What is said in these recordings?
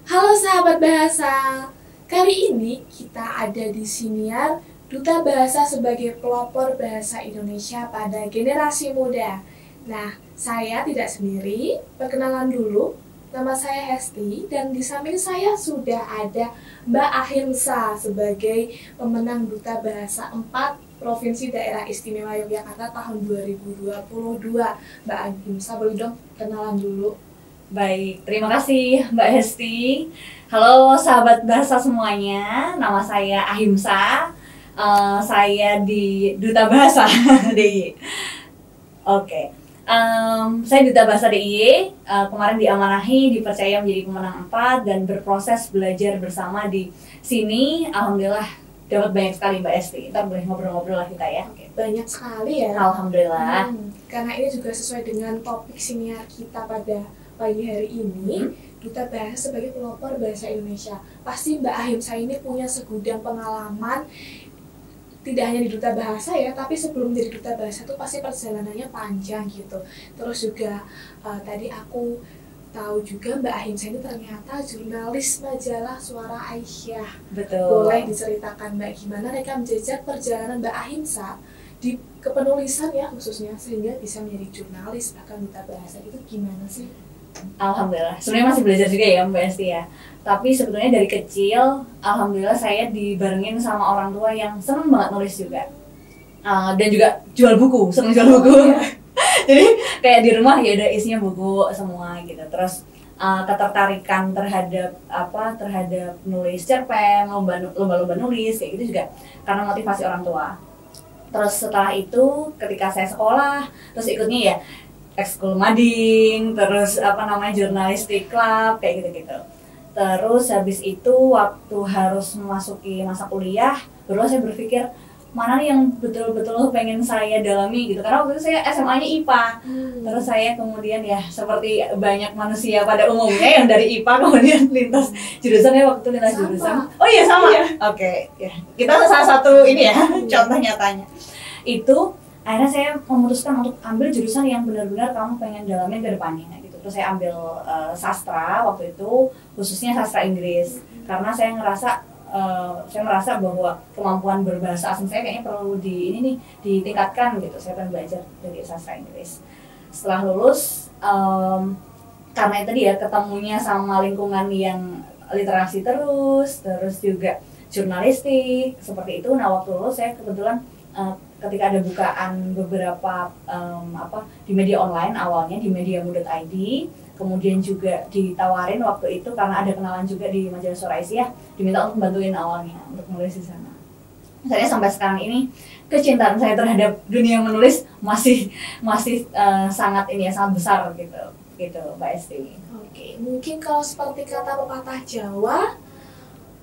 Halo sahabat bahasa, kali ini kita ada di Siniar Duta Bahasa sebagai pelopor bahasa Indonesia pada generasi muda. Nah, saya tidak sendiri, perkenalan dulu. Nama saya Hesti dan di samping saya sudah ada Mbak Ahimsa sebagai pemenang Duta Bahasa 4 Provinsi Daerah Istimewa Yogyakarta tahun 2022. Mbak Ahimsa, boleh dong kenalan dulu? Baik, terima kasih Mbak Hesti. Halo sahabat bahasa semuanya, nama saya Ahimsa. Saya di Duta Bahasa DIY. Oke, saya Duta Bahasa DIY. Kemarin diamanahi, dipercaya menjadi pemenang 4 dan berproses belajar bersama di sini. Alhamdulillah dapat banyak sekali Mbak Hesti. Ntar boleh ngobrol-ngobrol lah kita ya. Oke, banyak sekali ya. Alhamdulillah. Karena ini juga sesuai dengan topik siniar kita pada pagi hari ini, Duta Bahasa sebagai pelopor bahasa Indonesia. Pasti Mbak Ahimsa ini punya segudang pengalaman, tidak hanya di Duta Bahasa ya, tapi sebelum jadi Duta Bahasa itu pasti perjalanannya panjang gitu. Terus juga tadi aku tahu juga Mbak Ahimsa ini ternyata jurnalis majalah Suara Aisyah. Betul. Boleh diceritakan Mbak gimana rekam jejak perjalanan Mbak Ahimsa di kepenulisan ya khususnya sehingga bisa menjadi jurnalis bahkan Duta Bahasa itu gimana sih? Alhamdulillah, sebenarnya masih belajar juga ya Mbak Esti ya. Tapi sebetulnya dari kecil, alhamdulillah saya dibarengin sama orang tua yang seneng banget nulis juga. Dan juga jual buku, seneng jual buku. Jadi kayak di rumah ya ada isinya buku semua gitu. Terus ketertarikan terhadap nulis cerpen, lomba-lomba nulis kayak gitu juga karena motivasi orang tua. Terus setelah itu ketika saya sekolah, terus ikutnya ya ekskul mading, terus jurnalistik club kayak gitu-gitu. Terus habis itu waktu harus memasuki masa kuliah, baru saya berpikir mana nih yang betul-betul pengen saya dalami gitu. Karena waktu itu saya SMA-nya IPA. Terus saya kemudian ya seperti banyak manusia pada umumnya yang dari IPA kemudian lintas jurusannya waktu itu lintas jurusan. Oh iya sama. Iya. Oke, ya. Kita salah satu ini ya contoh nyatanya. Itu akhirnya saya memutuskan untuk ambil jurusan yang benar-benar kamu pengen dalamin ke depannya gitu. Terus saya ambil sastra waktu itu, khususnya sastra Inggris. Karena saya merasa bahwa kemampuan berbahasa asing saya kayaknya perlu ditingkatkan gitu. Saya pengen belajar dari sastra Inggris. Setelah lulus, karena itu dia ketemunya sama lingkungan yang literasi terus juga jurnalistik seperti itu. Nah waktu lulus saya kebetulan ketika ada bukaan beberapa di media online, awalnya di mediamu.id, kemudian juga ditawarin waktu itu karena ada kenalan juga di majalah Suara Aisyah, diminta untuk bantuin awalnya untuk menulis di sana. Saya sampai sekarang ini kecintaan saya terhadap dunia menulis masih sangat besar gitu Mbak Esti. Oke, mungkin kalau seperti kata pepatah Jawa,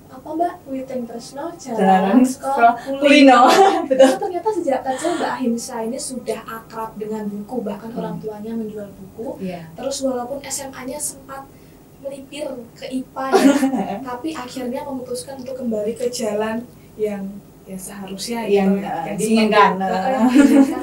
apa Mbak, witing tresno jalan sekolah kulino. Betul. Ternyata sejak kecil Mbak Ahimsa ini sudah akrab dengan buku, bahkan orang tuanya menjual buku. Terus walaupun SMA-nya sempat melipir ke IPA ya, tapi akhirnya memutuskan untuk kembali ke jalan yang seharusnya yang diinginkan.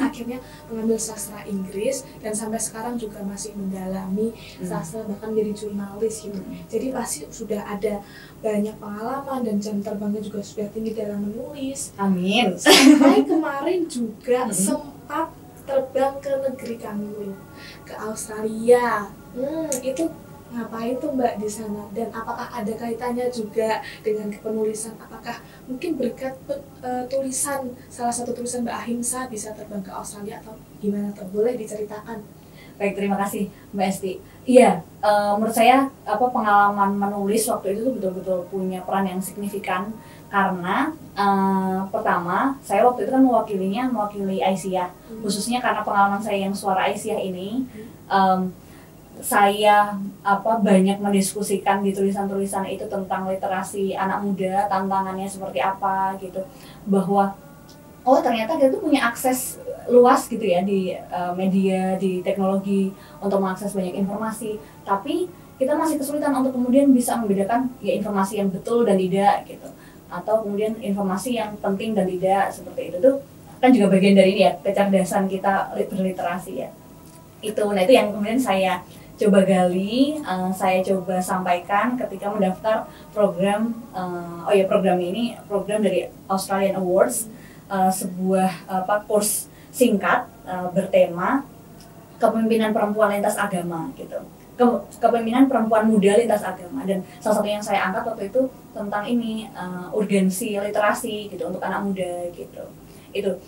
Akhirnya mengambil sastra Inggris dan sampai sekarang juga masih mendalami sastra, bahkan jadi jurnalis gitu. Jadi pasti sudah ada banyak pengalaman dan jam terbangnya juga sudah tinggi dalam menulis. Amin. Sampai kemarin juga sempat terbang ke negeri kami, ke Australia. Itu ngapain tuh Mbak di sana, dan apakah ada kaitannya juga dengan kepenulisan? Apakah mungkin berkat salah satu tulisan Mbak Ahimsa bisa terbang ke Australia atau gimana tuh? Boleh diceritakan? Baik, terima kasih Mbak Esti. Iya, menurut saya pengalaman menulis waktu itu tuh betul-betul punya peran yang signifikan karena pertama saya waktu itu kan mewakili Aisyah, khususnya karena pengalaman saya yang Suara Aisyah ini. Saya banyak mendiskusikan di tulisan-tulisan itu tentang literasi anak muda, tantangannya seperti apa gitu, bahwa ternyata kita tuh punya akses luas gitu ya di media, di teknologi untuk mengakses banyak informasi, tapi kita masih kesulitan untuk kemudian bisa membedakan ya informasi yang betul dan tidak gitu, atau kemudian informasi yang penting dan tidak, seperti itu tuh kan juga bagian dari ini ya, kecerdasan kita berliterasi ya. Nah itu yang kemudian saya coba gali, saya coba sampaikan ketika mendaftar program, program ini program dari Australian Awards, sebuah kurs singkat bertema kepemimpinan perempuan lintas agama gitu. Kepemimpinan perempuan muda lintas agama, dan salah satu yang saya angkat waktu itu tentang ini, urgensi literasi gitu untuk anak muda gitu. Itu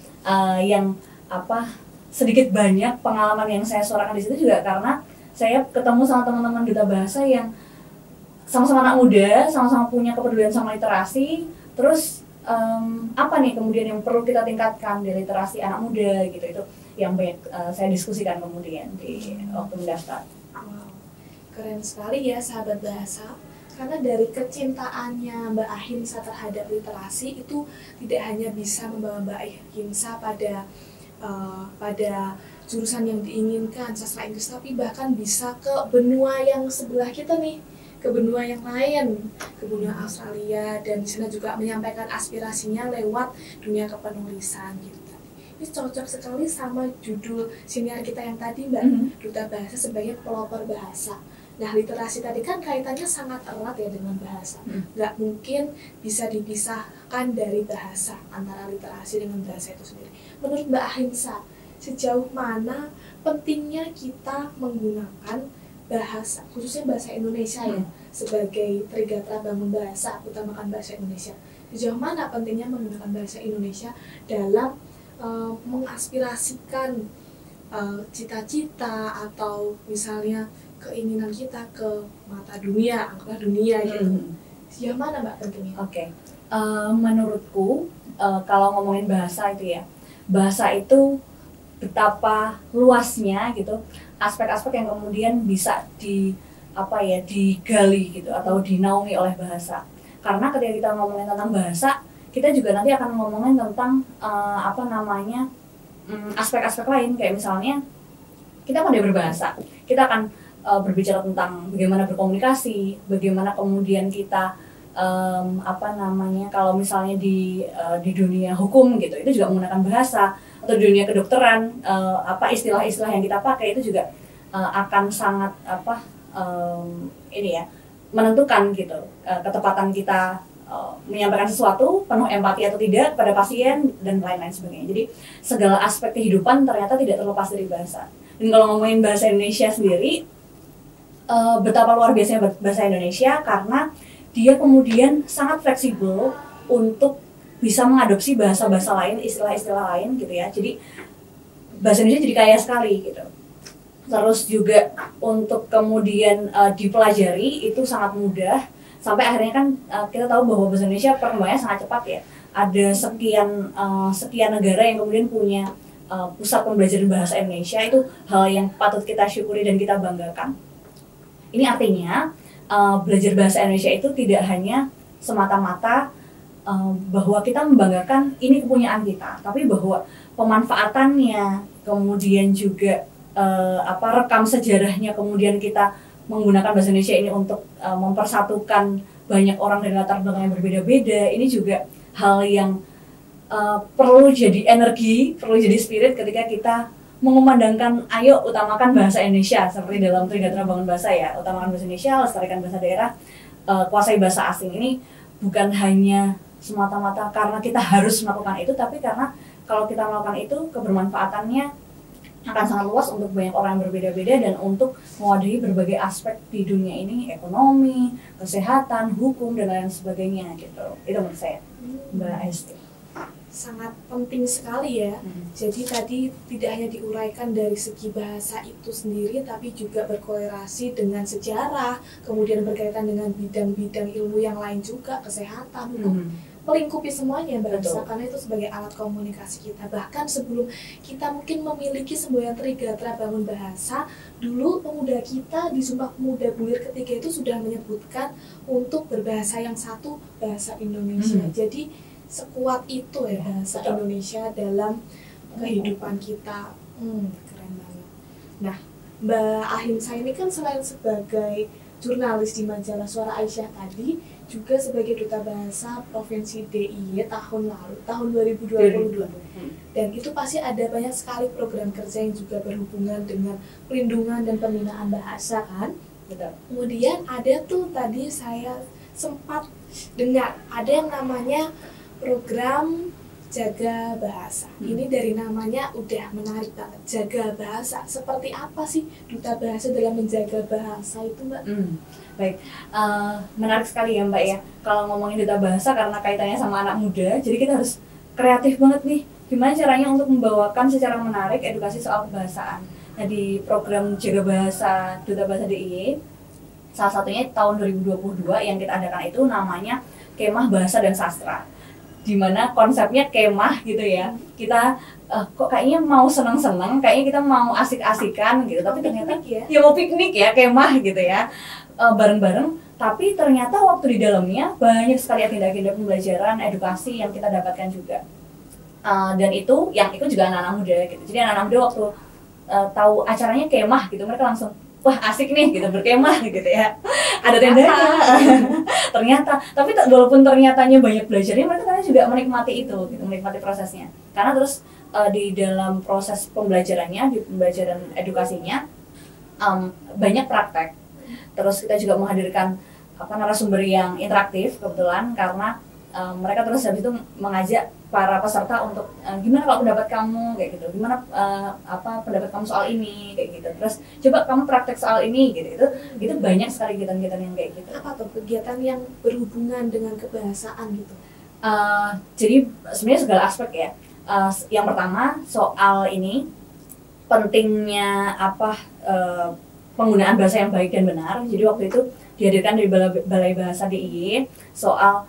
yang sedikit banyak pengalaman yang saya suarakan di situ juga karena saya ketemu sama teman-teman duta bahasa yang sama-sama anak muda, sama-sama punya kepedulian sama literasi. Terus apa nih kemudian yang perlu kita tingkatkan di literasi anak muda gitu, itu yang banyak saya diskusikan kemudian di waktu mendaftar. Wow, keren sekali ya sahabat bahasa. Karena dari kecintaannya Mbak Ahimsa terhadap literasi itu tidak hanya bisa membawa Mbak Ahimsa pada jurusan yang diinginkan sastra Inggris, tapi bahkan bisa ke benua yang sebelah kita nih, ke benua yang lain, ke benua Australia, dan di sana juga menyampaikan aspirasinya lewat dunia kepenulisan gitu. Ini cocok sekali sama judul siniar kita yang tadi Mbak, Duta Bahasa sebagai pelopor bahasa. Nah, literasi tadi kan kaitannya sangat erat ya dengan bahasa. Nggak mungkin bisa dipisahkan dari bahasa, antara literasi dengan bahasa itu sendiri. Menurut Mbak Ahimsa, sejauh mana pentingnya kita menggunakan bahasa, khususnya bahasa Indonesia ya, sebagai Trigatra Bangun Bahasa, utamakan bahasa Indonesia. Sejauh mana pentingnya menggunakan bahasa Indonesia dalam mengaspirasikan cita-cita atau misalnya keinginan kita ke mata dunia, angkasa dunia gitu. Sejauh mana Mbak pentingnya? Oke. Menurutku kalau ngomongin bahasa itu ya, bahasa itu betapa luasnya gitu, aspek-aspek yang kemudian bisa digali gitu atau dinaungi oleh bahasa. Karena ketika kita ngomongin tentang bahasa, kita juga nanti akan ngomongin tentang aspek-aspek lain, kayak misalnya kita pandai berbahasa, kita akan berbicara tentang bagaimana berkomunikasi, bagaimana kemudian kita kalau misalnya di dunia hukum gitu, itu juga menggunakan bahasa, atau di dunia kedokteran, istilah-istilah yang kita pakai itu juga akan sangat menentukan gitu ketepatan kita menyampaikan sesuatu, penuh empati atau tidak pada pasien dan lain-lain sebagainya. Jadi segala aspek kehidupan ternyata tidak terlepas dari bahasa. Dan kalau ngomongin bahasa Indonesia sendiri, betapa luar biasanya bahasa Indonesia karena dia kemudian sangat fleksibel untuk bisa mengadopsi bahasa-bahasa lain, istilah-istilah lain gitu ya. Jadi bahasa Indonesia jadi kaya sekali gitu. Terus juga untuk kemudian dipelajari itu sangat mudah, sampai akhirnya kan kita tahu bahwa bahasa Indonesia perkembangannya sangat cepat ya. Ada sekian negara yang kemudian punya pusat pembelajaran bahasa Indonesia. Itu hal yang patut kita syukuri dan kita banggakan. Ini artinya belajar bahasa Indonesia itu tidak hanya semata-mata bahwa kita membanggakan ini kepunyaan kita, tapi bahwa pemanfaatannya, kemudian juga rekam sejarahnya, kemudian kita menggunakan bahasa Indonesia ini untuk mempersatukan banyak orang dari latar belakang yang berbeda-beda. Ini juga hal yang perlu jadi energi, perlu jadi spirit ketika kita mengumandangkan, ayo utamakan bahasa Indonesia, seperti dalam Trigatra Bangun Bahasa ya, utamakan bahasa Indonesia, lestarikan bahasa daerah, kuasai bahasa asing. Ini bukan hanya semata-mata karena kita harus melakukan itu, tapi karena kalau kita melakukan itu, kebermanfaatannya akan sangat luas untuk banyak orang yang berbeda-beda dan untuk mewadahi berbagai aspek di dunia ini, ekonomi, kesehatan, hukum, dan lain sebagainya gitu. Itu menurut saya, Mbak Esti. Sangat penting sekali ya. Jadi tadi tidak hanya diuraikan dari segi bahasa itu sendiri, tapi juga berkorelasi dengan sejarah, kemudian berkaitan dengan bidang-bidang ilmu yang lain juga, kesehatan, hukum, melingkupi semuanya bahasa, karena itu sebagai alat komunikasi kita. Bahkan sebelum kita mungkin memiliki semboyan Trigatra Bangun Bahasa, dulu pemuda kita di Sumpah Pemuda Bulir ketiga itu sudah menyebutkan untuk berbahasa yang satu, bahasa Indonesia. Jadi sekuat itu ya bahasa Indonesia dalam kehidupan kita. Keren banget. Nah, Mbak Ahimsa ini kan selain sebagai jurnalis di majalah Suara Aisyah tadi, juga sebagai duta bahasa Provinsi DIY tahun lalu, tahun 2022. Dan itu pasti ada banyak sekali program kerja yang juga berhubungan dengan pelindungan dan pembinaan bahasa kan. Betul. Kemudian ada tuh tadi saya sempat dengar ada yang namanya program jaga bahasa. Ini dari namanya udah menarik banget, jaga bahasa. Seperti apa sih duta bahasa dalam menjaga bahasa itu, Mbak? Baik, menarik sekali ya Mbak ya. Kalau ngomongin duta bahasa karena kaitannya sama anak muda, jadi kita harus kreatif banget nih. Gimana caranya untuk membawakan secara menarik edukasi soal kebahasaan. Nah di program jaga bahasa duta bahasa DIY, salah satunya tahun 2022 yang kita adakan itu namanya Kemah Bahasa dan Sastra. Dimana konsepnya kemah gitu ya, kita kok kayaknya mau seneng-seneng, kayaknya kita mau asik-asikan gitu, tapi ternyata ya mau piknik ya, kemah gitu ya, bareng-bareng, tapi ternyata waktu di dalamnya banyak sekali agenda-agenda pembelajaran, edukasi yang kita dapatkan juga. Dan itu yang ikut juga anak-anak muda gitu, jadi anak-anak muda waktu tahu acaranya kemah gitu, mereka langsung wah asik nih gitu, berkemah gitu ya, ada tendanya. Ternyata, tapi walaupun ternyatanya banyak belajarnya, mereka juga menikmati itu gitu, menikmati prosesnya, karena terus di dalam proses pembelajarannya, di pembelajaran edukasinya banyak praktek. Terus kita juga menghadirkan narasumber yang interaktif kebetulan, karena mereka terus habis itu mengajak para peserta untuk gimana kalau pendapat kamu kayak gitu, gimana pendapat kamu soal ini kayak gitu, terus coba kamu praktek soal ini gitu. Itu banyak sekali kegiatan-kegiatan yang kayak gitu. Apa tuh kegiatan yang berhubungan dengan kebahasaan gitu? Jadi sebenarnya segala aspek ya. Yang pertama soal ini pentingnya penggunaan bahasa yang baik dan benar. Jadi waktu itu dihadirkan dari Balai Bahasa DIY soal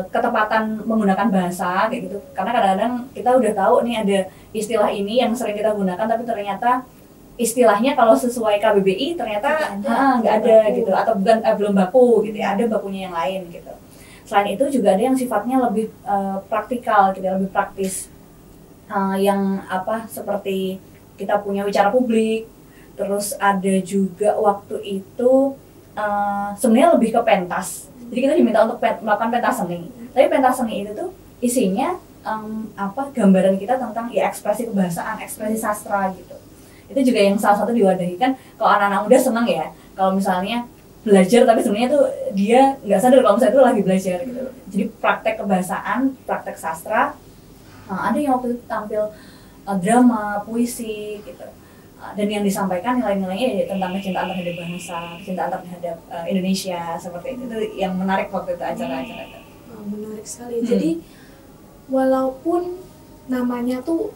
ketepatan menggunakan bahasa kayak gitu. Karena kadang-kadang kita udah tahu nih ada istilah ini yang sering kita gunakan, tapi ternyata istilahnya kalau sesuai KBBI ternyata nggak ada gitu, atau belum baku gitu ya, ada bakunya yang lain gitu. Selain itu juga ada yang sifatnya lebih praktikal gitu, lebih praktis, yang seperti kita punya wicara publik. Terus ada juga waktu itu sebenarnya lebih ke pentas. Jadi kita diminta untuk melakukan pentas seni. Tapi pentas seni itu tuh isinya gambaran kita tentang ya ekspresi kebahasaan, ekspresi sastra gitu. Itu juga yang salah satu diwadahi kan. Kalau anak-anak muda senang ya, kalau misalnya belajar tapi sebenarnya tuh dia nggak sadar kalau misalnya itu lagi belajar gitu. Jadi praktek kebahasaan, praktek sastra. Ada yang waktu itu tampil drama, puisi gitu. Dan yang disampaikan nilai-nilainya tentang kecintaan terhadap bahasa, kecintaan terhadap Indonesia, seperti itu yang menarik waktu itu acara-acara itu. Menarik sekali. Jadi walaupun namanya tuh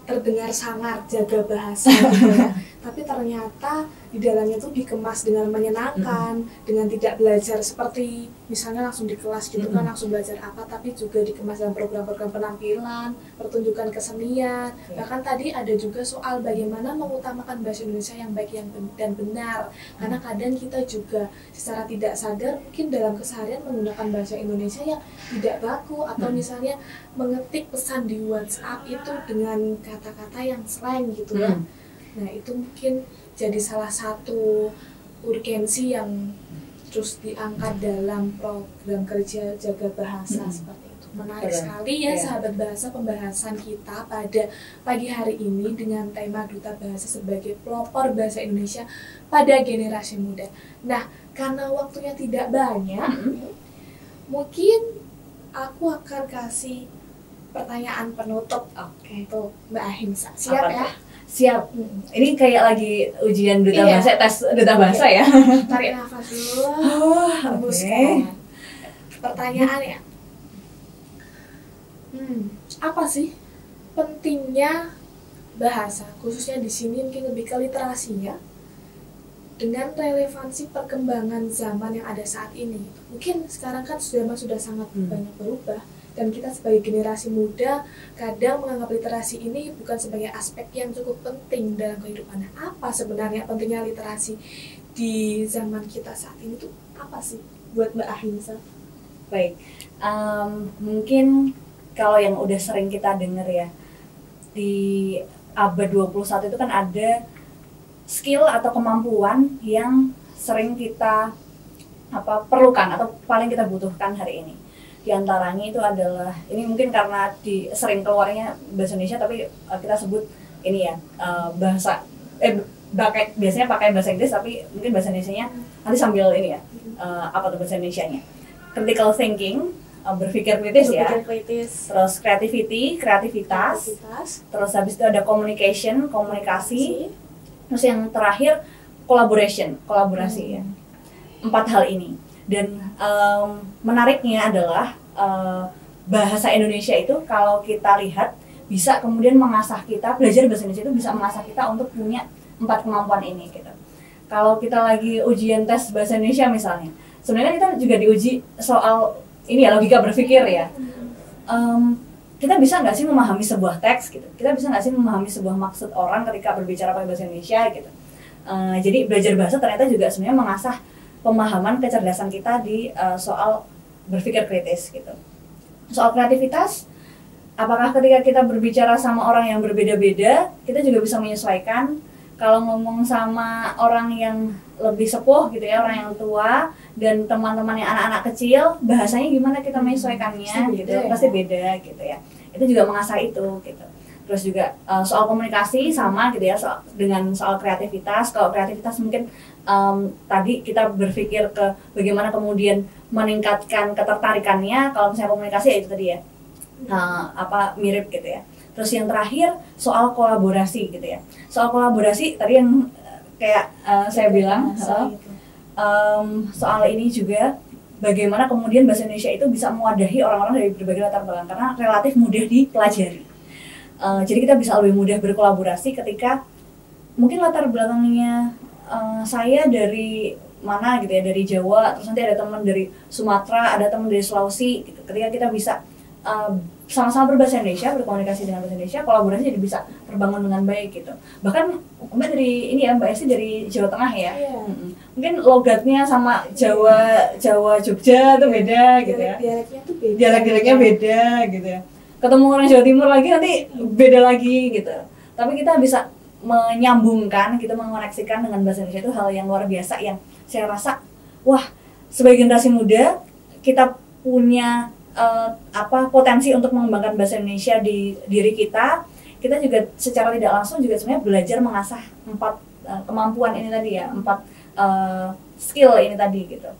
terdengar sangar, jaga bahasa gitu ya, tapi ternyata di dalamnya tuh dikemas dengan menyenangkan, dengan tidak belajar seperti misalnya langsung di kelas gitu kan, langsung belajar apa, tapi juga dikemas dalam program-program penampilan, pertunjukan kesenian. Bahkan tadi ada juga soal bagaimana mengutamakan bahasa Indonesia yang baik dan benar, karena kadang kita juga secara tidak sadar mungkin dalam keseharian menggunakan bahasa Indonesia yang tidak baku, atau misalnya mengetik pesan di WhatsApp itu dengan kata-kata yang slang gitu ya. Nah itu mungkin jadi salah satu urgensi yang terus diangkat dalam program kerja jaga bahasa seperti itu. Menarik sekali ya sahabat bahasa, pembahasan kita pada pagi hari ini dengan tema Duta Bahasa sebagai pelopor bahasa Indonesia pada generasi muda. Nah karena waktunya tidak banyak, mungkin aku akan kasih pertanyaan penutup untuk Mbak Ahimsa. Siap ya? Siap. Ini kayak lagi ujian duta bahasa, tes duta bahasa ya. Tarik nafas dulu. Hembuskan. Pertanyaan ya. Apa sih pentingnya bahasa, khususnya di sini mungkin lebih ke literasinya, dengan relevansi perkembangan zaman yang ada saat ini? Mungkin sekarang kan sudah sangat banyak berubah. Dan kita sebagai generasi muda kadang menganggap literasi ini bukan sebagai aspek yang cukup penting dalam kehidupan. Apa sebenarnya pentingnya literasi di zaman kita saat ini tuh apa sih buat Mbak Ahimsa? Baik, mungkin kalau yang udah sering kita dengar ya, di abad 21 itu kan ada skill atau kemampuan yang sering kita perlukan atau paling kita butuhkan hari ini. Di antaranya itu adalah, ini mungkin karena sering keluarnya bahasa Indonesia tapi kita sebut ini ya, biasanya pakai bahasa Inggris tapi mungkin bahasa Indonesianya nanti sambil ini ya, apa tuh bahasa Indonesianya? Critical thinking, berpikir kritis ya. Terus kreativitas. Terus habis itu ada komunikasi. Terus yang terakhir kolaborasi ya. 4 hal ini. Dan menariknya adalah bahasa Indonesia itu kalau kita lihat bisa kemudian mengasah kita, belajar bahasa Indonesia itu bisa mengasah kita untuk punya 4 kemampuan ini gitu. Kalau kita lagi ujian tes bahasa Indonesia misalnya, sebenarnya kita juga diuji soal ini ya, logika berpikir ya. Kita bisa nggak sih memahami sebuah teks gitu? Kita bisa nggak sih memahami sebuah maksud orang ketika berbicara pakai bahasa Indonesia gitu? Jadi belajar bahasa ternyata juga sebenarnya mengasah pemahaman kecerdasan kita di soal berpikir kritis gitu. Soal kreativitas, apakah ketika kita berbicara sama orang yang berbeda-beda, kita juga bisa menyesuaikan. Kalau ngomong sama orang yang lebih sepuh gitu ya, orang yang tua dan teman-teman yang anak-anak kecil, bahasanya gimana kita menyesuaikannya gitu, pasti beda gitu ya. Itu juga mengasah itu gitu. Terus juga soal komunikasi sama gitu ya, dengan soal kreativitas. Kalau kreativitas mungkin tadi kita berpikir ke bagaimana kemudian meningkatkan ketertarikannya. Kalau misalnya komunikasi ya itu tadi ya, mirip gitu ya. Terus yang terakhir soal kolaborasi gitu ya. Soal kolaborasi tadi yang kayak saya bilang soal ini juga bagaimana kemudian bahasa Indonesia itu bisa mewadahi orang-orang dari berbagai latar belakang karena relatif mudah dipelajari. Jadi kita bisa lebih mudah berkolaborasi ketika mungkin latar belakangnya saya dari mana gitu ya, dari Jawa, terus nanti ada teman dari Sumatera, ada teman dari Sulawesi gitu. Ketika kita bisa sama-sama berbahasa Indonesia, berkomunikasi dengan bahasa Indonesia, kolaborasi jadi bisa terbangun dengan baik gitu. Bahkan Mbak dari ini ya, Mbak Esti dari Jawa Tengah ya. Mungkin logatnya sama Jawa Jogja tuh beda gitu ya. Dialeknya tuh beda. Dialek-dialeknya beda gitu ya. Ketemu orang Jawa Timur lagi nanti beda lagi gitu. Tapi kita bisa menyambungkan, kita mengoneksikan dengan bahasa Indonesia itu hal yang luar biasa yang saya rasa, wah, sebagai generasi muda kita punya potensi untuk mengembangkan bahasa Indonesia di diri kita. Kita juga secara tidak langsung juga sebenarnya belajar mengasah 4 kemampuan ini tadi ya, 4 skill ini tadi gitu.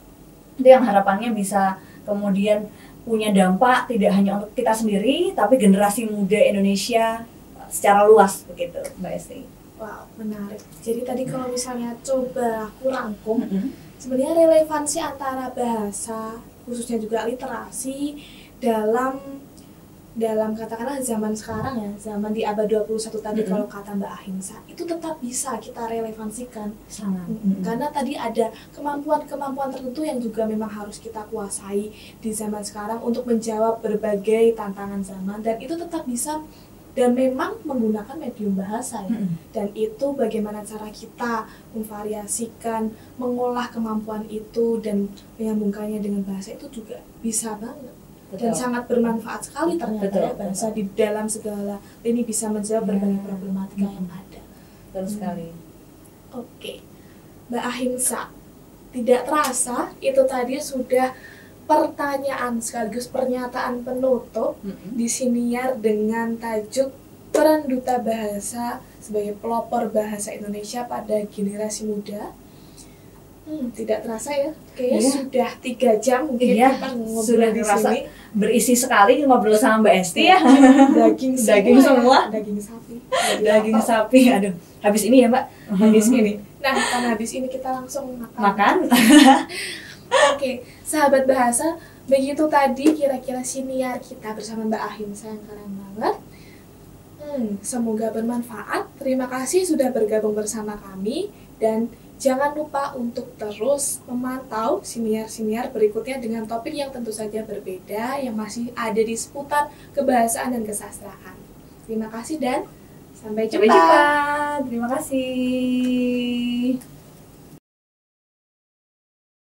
Itu yang harapannya bisa kemudian punya dampak tidak hanya untuk kita sendiri, tapi generasi muda Indonesia secara luas begitu, Mbak Esti. Wow, menarik. Jadi tadi kalau misalnya coba aku rangkum, sebenarnya relevansi antara bahasa khususnya juga literasi dalam katakanlah zaman sekarang ya, zaman di abad 21 tadi kalau kata Mbak Ahimsa, itu tetap bisa kita relevansikan. Sangat. Karena tadi ada kemampuan-kemampuan tertentu yang juga memang harus kita kuasai di zaman sekarang untuk menjawab berbagai tantangan zaman, dan itu tetap bisa dan memang menggunakan medium bahasa ya. Dan itu bagaimana cara kita memvariasikan, mengolah kemampuan itu dan menyambungkannya dengan bahasa itu juga bisa banget. Betul. Dan sangat bermanfaat sekali ternyata ya bahasa di dalam segala ini bisa menjawab berbagai problematika yang ada. Betul sekali. Oke, Mbak Ahimsa, tidak terasa itu tadi sudah pertanyaan sekaligus pernyataan penutup di Siniar dengan tajuk Peran Duta Bahasa sebagai pelopor bahasa Indonesia pada generasi muda. Tidak terasa ya, kayaknya sudah 3 jam mungkin kita ngobrol di sini. Berisi sekali ngobrol sama Mbak Esti ya. Daging semua. Daging sapi. Aduh, habis ini ya Mbak. Habis ini. Nah, karena habis ini kita langsung makan. Oke, sahabat bahasa, begitu tadi kira-kira siniar kita bersama Mbak Ahimsa yang keren banget. Semoga bermanfaat. Terima kasih sudah bergabung bersama kami dan jangan lupa untuk terus memantau siniar-siniar berikutnya dengan topik yang tentu saja berbeda yang masih ada di seputar kebahasaan dan kesastraan. Terima kasih dan sampai jumpa. Terima kasih.